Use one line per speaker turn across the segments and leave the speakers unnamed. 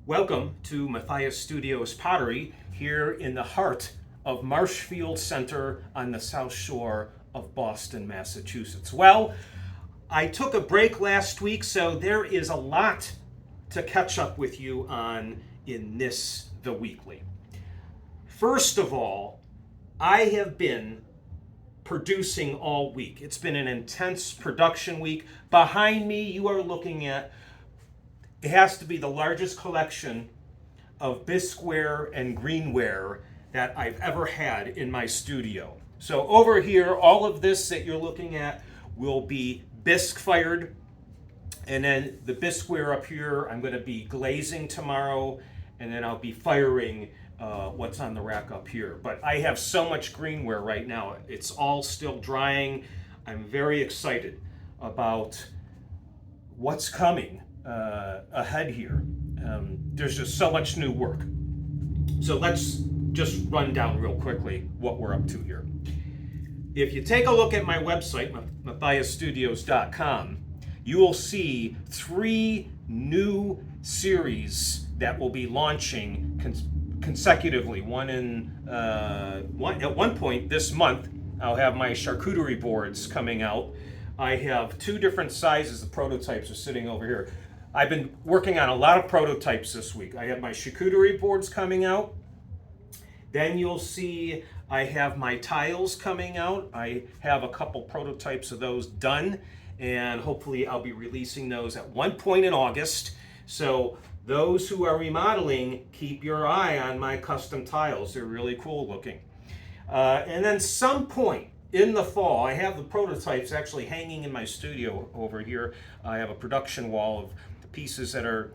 Welcome to Matthias Studios Pottery here in the heart of Marshfield Center on the South Shore of Boston, Massachusetts. Well, I took a break last week, so there is a lot to catch up with you on in this, the weekly. First of all, I have been producing all week. It's been an intense production week. Behind me, you are looking at, it has to be the largest collection of bisqueware and greenware that I've ever had in my studio. So over here, all of this that you're looking at will be bisque fired. And then the bisqueware up here, I'm going to be glazing tomorrow. And then I'll be firing what's on the rack up here. But I have so much greenware right now. It's all still drying. I'm very excited about what's coming ahead here. There's just so much new work. So let's just run down real quickly what we're up to here. If you take a look at my website, MatthiasStudios.com, you will see 3 new series that will be launching consecutively. At one point this month, I'll have my charcuterie boards coming out. I have 2 different sizes. The prototypes are sitting over here. I've been working on a lot of prototypes this week. I have my charcuterie boards coming out. Then you'll see I have my tiles coming out. I have a couple prototypes of those done, and hopefully I'll be releasing those at one point in August. So those who are remodeling, keep your eye on my custom tiles. They're really cool looking. And then some point in the fall, I have the prototypes actually hanging in my studio over here. I have a production wall of pieces that are,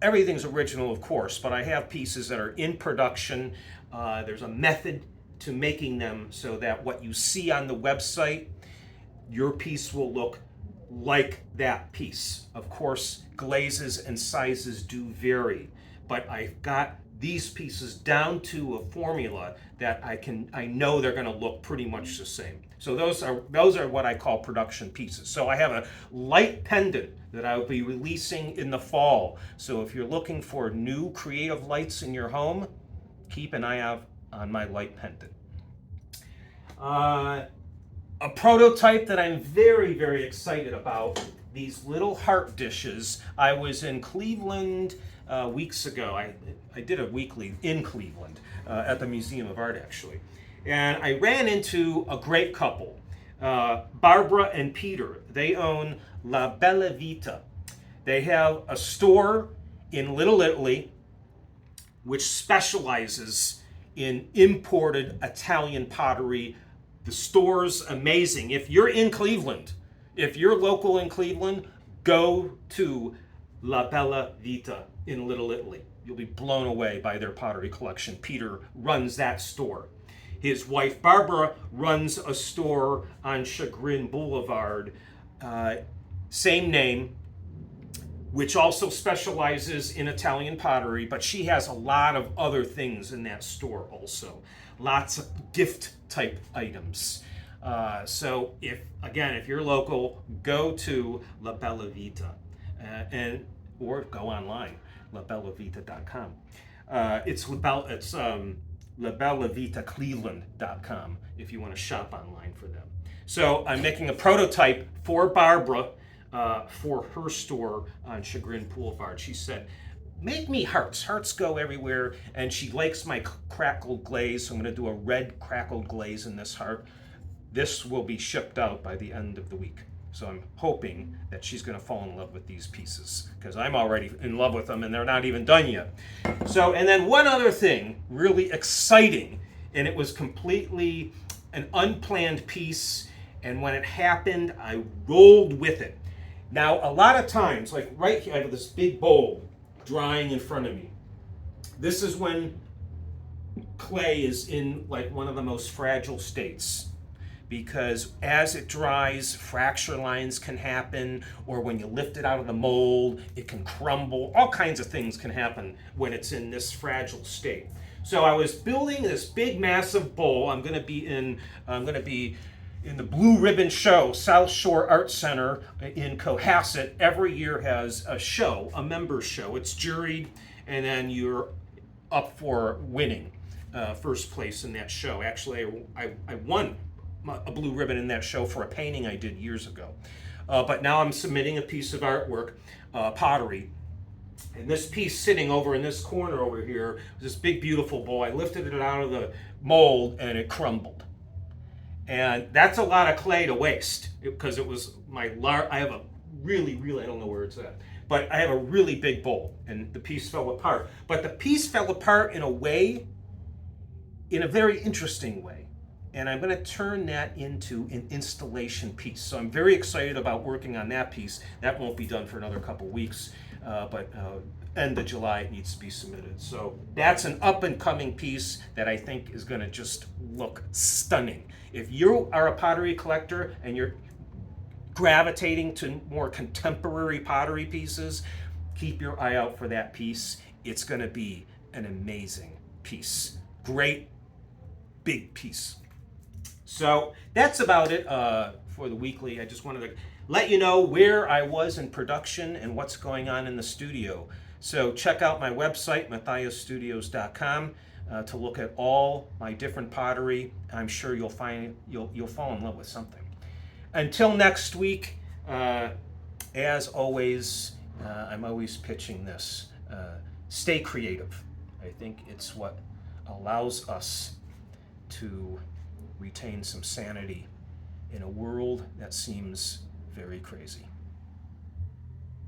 everything's original of course, but I have pieces that are in production. There's a method to making them so that what you see on the website, your piece will look like that piece. Of course, glazes and sizes do vary, but I've got these pieces down to a formula that I know they're going to look pretty much the same. So those are what I call production pieces. So I have a light pendant that I'll be releasing in the fall. So if you're looking for new creative lights in your home, keep an eye out on my light pendant. A prototype that I'm very, very excited about, these little heart dishes. I was in Cleveland weeks ago. I did a weekly in Cleveland at the Museum of Art, actually. And I ran into a great couple, Barbara and Peter. They own La Bella Vita. They have a store in Little Italy which specializes in imported Italian pottery. The store's amazing. If you're in Cleveland, if you're local in Cleveland, go to La Bella Vita in Little Italy. You'll be blown away by their pottery collection. Peter runs that store. His wife Barbara runs a store on Chagrin Boulevard, same name, which also specializes in Italian pottery, but she has a lot of other things in that store also. Lots of gift type items. So if you're local, go to La Bella Vita or go online, labellavita.com. It's labellavitacleveland.com if you want to shop online for them. So I'm making a prototype for Barbara for her store on Chagrin Boulevard. She said, make me hearts. Hearts go everywhere. And she likes my crackled glaze. So I'm going to do a red crackled glaze in this heart. This will be shipped out by the end of the week. So I'm hoping that she's going to fall in love with these pieces because I'm already in love with them and they're not even done yet. So, and then one other thing really exciting, and it was completely an unplanned piece. And when it happened, I rolled with it. Now, a lot of times, like right here, I have this big bowl drying in front of me. This is when clay is in like one of the most fragile states, because as it dries, fracture lines can happen, or when you lift it out of the mold, it can crumble. All kinds of things can happen when it's in this fragile state. So I was building this big, massive bowl. I'm going to be in the Blue Ribbon Show. South Shore Arts Center in Cohasset every year has a show, a members show. It's juried, and then you're up for winning first place in that show. Actually, I won a blue ribbon in that show for a painting I did years ago. But now I'm submitting a piece of artwork, pottery. And this piece sitting over in this corner over here, this big beautiful bowl, I lifted it out of the mold and it crumbled. And that's a lot of clay to waste because it was I have a really, I don't know where it's at, but I have a really big bowl and the piece fell apart. But the piece fell apart in a very interesting way. And I'm going to turn that into an installation piece. So I'm very excited about working on that piece. That won't be done for another couple weeks, but end of July it needs to be submitted. So that's an up and coming piece that I think is going to just look stunning. If you are a pottery collector and you're gravitating to more contemporary pottery pieces, keep your eye out for that piece. It's going to be an amazing piece. Great big piece. So that's about it for the weekly. I just wanted to let you know where I was in production and what's going on in the studio. So check out my website, MatthiasStudios.com, to look at all my different pottery. I'm sure you'll fall in love with something. Until next week, as always, I'm always pitching this. Stay creative. I think it's what allows us to retain some sanity in a world that seems very crazy.